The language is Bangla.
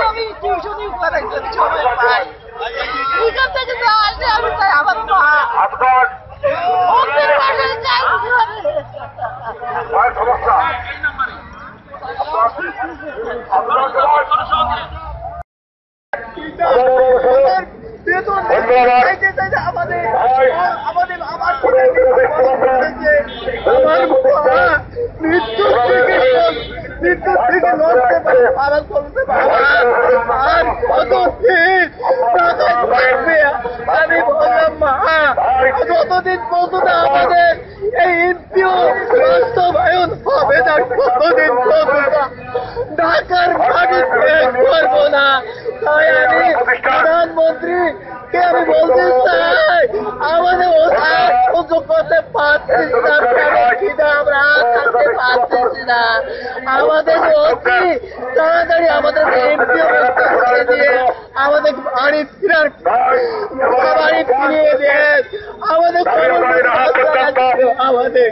আমি টিউশনই করে সময় পাই এখান থেকে যা আসে আমি তাই আমার মা ওদের বাসায় যাই মৃত্যু থেকে লড়তে পারে আরাম করতে পারে আর আমি বললাম মা যতদিন পর্যন্ত আমাদের এই এমপিও বাস্তবায়ন হবে না ততদিন পর্যন্ত ঢাকার মাটি করবো না তাই আমি প্রধানমন্ত্রী কে আমি বলতে চাই আমাদের সহ্য করতে পারছি না আমরা থাকতে পারতেছি না আমাদের তাড়াতাড়ি আমাদের এমপিও করে দিয়ে আমাদের বাড়ি ফিরিয়ে দেন আমাদের আমাদের